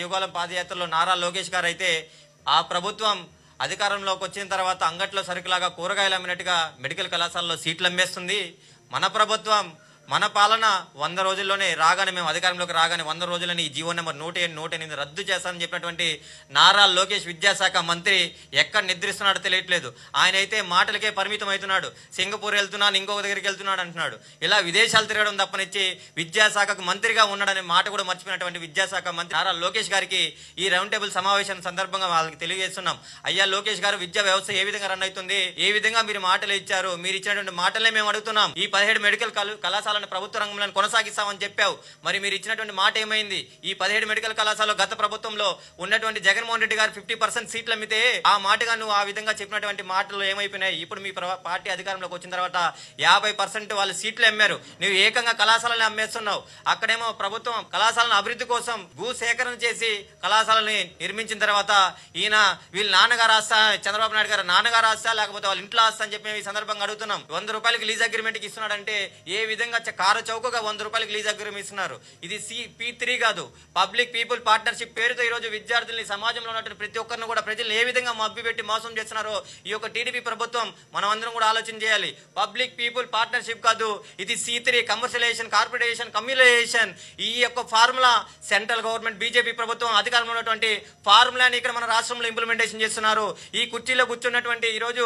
యుగాలం పాదయాత్రలో నారా లోకేష్ గారు అయితే ఆ ప్రభుత్వం అధికారంలోకి వచ్చిన తర్వాత అంగట్లో సరుకులాగా కూరగాయలు అమ్మినట్టుగా మెడికల్ కళాశాలలో సీట్లు అమ్మేస్తుంది. మన ప్రభుత్వం మన పాలన 100 రోజుల్లోనే రాగానే మేము అధికారంలోకి రాగానే 100 రోజులని ఈ జీవో నెంబర్ 108 రద్దు చేస్తానని చెప్పినటువంటి నారా లోకేష్ విద్యాశాఖ మంత్రి ఎక్కడ నిద్రిస్తున్నాడో తెలియట్లేదు. ఆయన అయితే మాటలకే పరిమితం అవుతున్నాడు. సింగపూర్ వెళ్తున్నాను, ఇంకొక దగ్గరికి వెళ్తున్నాడు అంటున్నాడు. ఇలా విదేశాలు తిరగడం తప్పనిచ్చి విద్యాశాఖకు మంత్రిగా ఉన్నాడనే మాట కూడా మర్చిపోయినటువంటి విద్యాశాఖ మంత్రి నారా లోకేష్ గారికి ఈ రౌండ్ టేబుల్ సమావేశం సందర్భంగా వాళ్ళకి తెలియజేస్తున్నాం. అయ్యా లోకేష్ గారు, విద్యా వ్యవస్థ ఏ విధంగా రన్ అవుతుంది, ఏ విధంగా మీరు మాటలు ఇచ్చారు, మీరు ఇచ్చినటువంటి మాటలే మేము అడుగుతున్నాం. ఈ 17 మెడికల్ కళాశాల ప్రభుత్వ రంగంలో కొనసాగిస్తామని చెప్పావు. మరి మీరు ఇచ్చినటువంటి మాట ఏమైంది? ఈ 17 మెడికల్ కళాశాలలో గత ప్రభుత్వంలో ఉన్నటువంటి జగన్మోహన్ రెడ్డి గారు 50% సీట్లు అమ్మితే ఆ మాటగా నువ్వు ఆ విధంగా చెప్పినటువంటి మాటలు ఏమైపోయినాయి? ఇప్పుడు మీ పార్టీ అధికారంలోకి వచ్చిన తర్వాత 50% వాళ్ళు సీట్లు అమ్మారు. నువ్వు ఏకంగా కళాశాలను అమ్మేస్తున్నావు. అక్కడేమో ప్రభుత్వం కళాశాలను అభివృద్ధి కోసం భూ సేకరణ చేసి కళాశాలని నిర్మించిన తర్వాత ఈయన వీళ్ళ నాన్నగారు ఆస్తా, చంద్రబాబు నాయుడు గారు నాన్నగారు ఆస్తా లేకపోతే వాళ్ళ ఇంట్లో ఆస్తా అని చెప్పి ఈ సందర్భంగా అడుగుతున్నాం. 100 రూపాయలకి లీజ్ అగ్రిమెంట్కి ఇస్తున్నాడంటే ఏ విధంగా కారు చౌకగా 100 రూపాయలకి లీజ్ అగ్రిమెంట్ ఇస్తున్నారు? ఇది P3 కాదు, పబ్లిక్ పీపుల్ పార్ట్నర్షిప్ పేరుతో ఈ రోజు విద్యార్థుల్ని, సమాజంలో ఉన్నటువంటి ప్రతి ఒక్కరిని కూడా ప్రజలు ఏ విధంగా మభ్యపెట్టి మోసం చేస్తున్నారో ఈ యొక్క టీడీపీ ప్రభుత్వం మనం అందరం కూడా ఆలోచన చేయాలి. పబ్లిక్ పీపుల్ పార్ట్నర్షిప్ కాదు, ఇది C3 కమర్షియలైజేషన్, కార్పొరేషన్, కమ్యూనలైజేషన్. ఈ యొక్క ఫార్ములా సెంట్రల్ గవర్నమెంట్ బీజేపీ ప్రభుత్వం అధికారంలో ఉన్నటువంటి ఫార్ములాని ఇక్కడ మన రాష్ట్రంలో ఇంప్లిమెంటేషన్ చేస్తున్నారు. ఈ కుర్చీలో కూర్చున్నటువంటి ఈ రోజు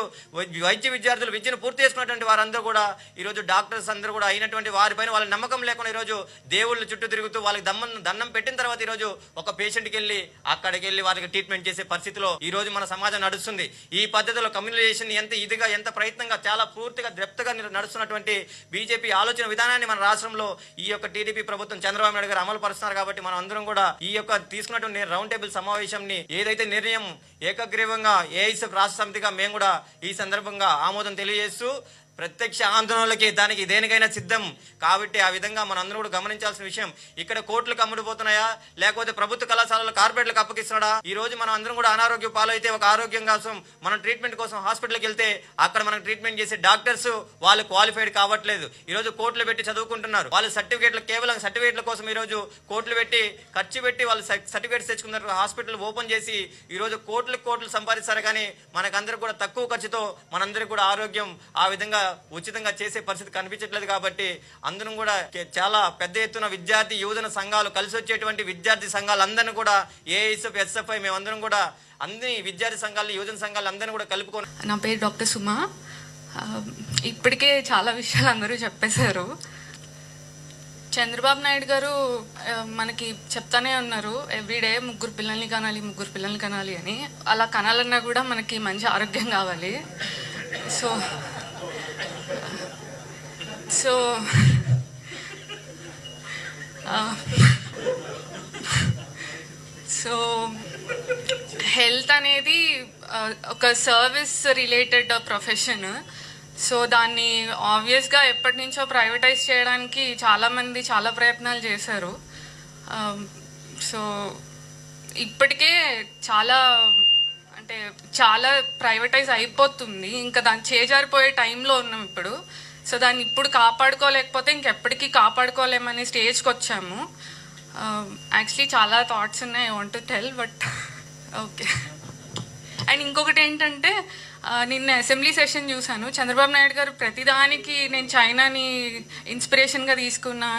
వైద్య విద్యార్థులు, విద్యను పూర్తి చేసుకున్నటువంటి వారందరూ కూడా ఈ రోజు డాక్టర్స్ అందరూ కూడా అయినటువంటి వారిపైన వాళ్ళ నమ్మకం లేకుండా ఈరోజు దేవుళ్ళ చుట్టూ తిరుగుతూ వాళ్ళకి దండం పెట్టిన తర్వాత ఈ రోజు ఒక పేషెంట్కి వెళ్ళి అక్కడికి వెళ్ళి వారికి ట్రీట్మెంట్ చేసే పరిస్థితిలో ఈ రోజు మన సమాజం నడుస్తుంది. ఈ పద్ధతిలో కమ్యూనికేషన్ ఎంత ఇదిగా, ఎంత ప్రయత్నంగా, చాలా పూర్తిగా దెప్తగా నడుస్తున్నటువంటి బీజేపీ ఆలోచన విధానాన్ని మన రాష్ట్రంలో ఈ యొక్క టీడీపీ ప్రభుత్వం చంద్రబాబు నాయుడు గారు అమలు పరుస్తున్నారు. కాబట్టి మనం అందరం కూడా ఈ యొక్క తీసుకున్నటువంటి రౌండ్ టేబుల్ సమావేశంని ఏదైతే నిర్ణయం ఏకగ్రీవంగా ఏఐఎస్ఎఫ్ రాష్ట్ర సమితిగా మేము కూడా ఈ సందర్భంగా ఆమోదం తెలియజేస్తూ ప్రత్యక్ష ఆందోళనలకి దానికి దేనికైనా సిద్ధం. కాబట్టి ఆ విధంగా మనం అందరూ కూడా గమనించాల్సిన విషయం, ఇక్కడ కోట్లకు అమ్ముడుపోతున్నాయా లేకపోతే ప్రభుత్వ కళాశాలలో కార్పొరేట్లకు అప్పగిస్తున్నాడా? ఈ రోజు మనం అందరం కూడా అనారోగ్య పాలైతే ఒక ఆరోగ్యం కోసం మనం ట్రీట్మెంట్ కోసం హాస్పిటల్కి వెళ్తే అక్కడ మనం ట్రీట్మెంట్ చేసే డాక్టర్స్ వాళ్ళు క్వాలిఫైడ్ కావట్లేదు. ఈ రోజు కోట్లు పెట్టి చదువుకుంటున్నారు. వాళ్ళు సర్టిఫికేట్లు, కేవలం సర్టిఫికేట్ల కోసం ఈ రోజు కోట్లు పెట్టి ఖర్చు పెట్టి వాళ్ళు సర్టిఫికేట్స్ తెచ్చుకున్నారు. హాస్పిటల్ ఓపెన్ చేసి ఈ రోజు కోట్లు సంపాదిస్తారు. కానీ మనకందరూ కూడా తక్కువ ఖర్చుతో మనందరికీ కూడా ఆరోగ్యం ఆ విధంగా ఉచితంగా చేసే పరిస్థితి కనిపించట్లేదు. కాబట్టి అందరం కూడా చాలా పెద్ద ఎత్తున విద్యార్థి యువజన సంఘాలు, కలిసి వచ్చేటువంటి విద్యార్థి సంఘాలు అందరినీ కూడా ఏఐఎస్ఎఫ్, ఎస్ఎఫ్ఐ మేమందరం కూడా అన్ని విద్యార్థి సంఘాలు, యువజన సంఘాలు అందరినీ కూడా కలుపుకొని. నా పేరు డాక్టర్ సుమా. ఇప్పటికే చాలా విషయాలు అందరూ చెప్పేశారు. చంద్రబాబు నాయుడు గారు మనకి చెప్తానే ఉన్నారు ఎవ్రీడే ముగ్గురు పిల్లల్ని కనాలి అని. అలా కనాలన్నా కూడా మనకి మంచి ఆరోగ్యం కావాలి. సో హెల్త్ అనేది ఒక సర్వీస్ రిలేటెడ్ ప్రొఫెషన్. సో దాన్ని ఆబ్వియస్గా ఎప్పటి నుంచో ప్రైవేటైజ్ చేయడానికి చాలామంది చాలా ప్రయత్నాలు చేశారు. సో ఇప్పటికే చాలా ప్రైవేటైజ్ అయిపోతుంది. ఇంకా దాన్ని చేజారిపోయే టైంలో ఉన్నాం ఇప్పుడు. సో దాన్ని ఇప్పుడు కాపాడుకోలేకపోతే ఇంకెప్పటికీ కాపాడుకోలేమనే స్టేజ్కి వచ్చాము. యాక్చువల్లీ చాలా థాట్స్ ఉన్నాయి, I want to tell, but okay. And ఇంకొకటి ఏంటంటే, నిన్న అసెంబ్లీ సెషన్ చూశాను. చంద్రబాబు నాయుడు గారు ప్రతిదానికి నేను చైనాని ఇన్స్పిరేషన్గా తీసుకున్నా,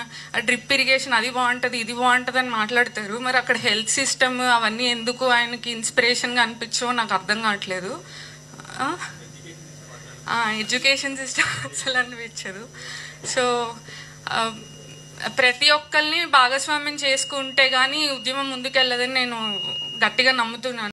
డ్రిప్ ఇరిగేషన్ అది బాగుంటుంది, ఇది బాగుంటుంది అని మాట్లాడతారు. మరి అక్కడ హెల్త్ సిస్టమ్ అవన్నీ ఎందుకు ఆయనకి ఇన్స్పిరేషన్గా అనిపించో నాకు అర్థం కావట్లేదు. ఎడ్యుకేషన్ సిస్టమ్ అసలు అనిపించదు. సో ప్రతి ఒక్కరిని భాగస్వామ్యం చేసుకుంటే కానీ ఉద్యమం ముందుకెళ్ళదని నేను గట్టిగా నమ్ముతున్నాను.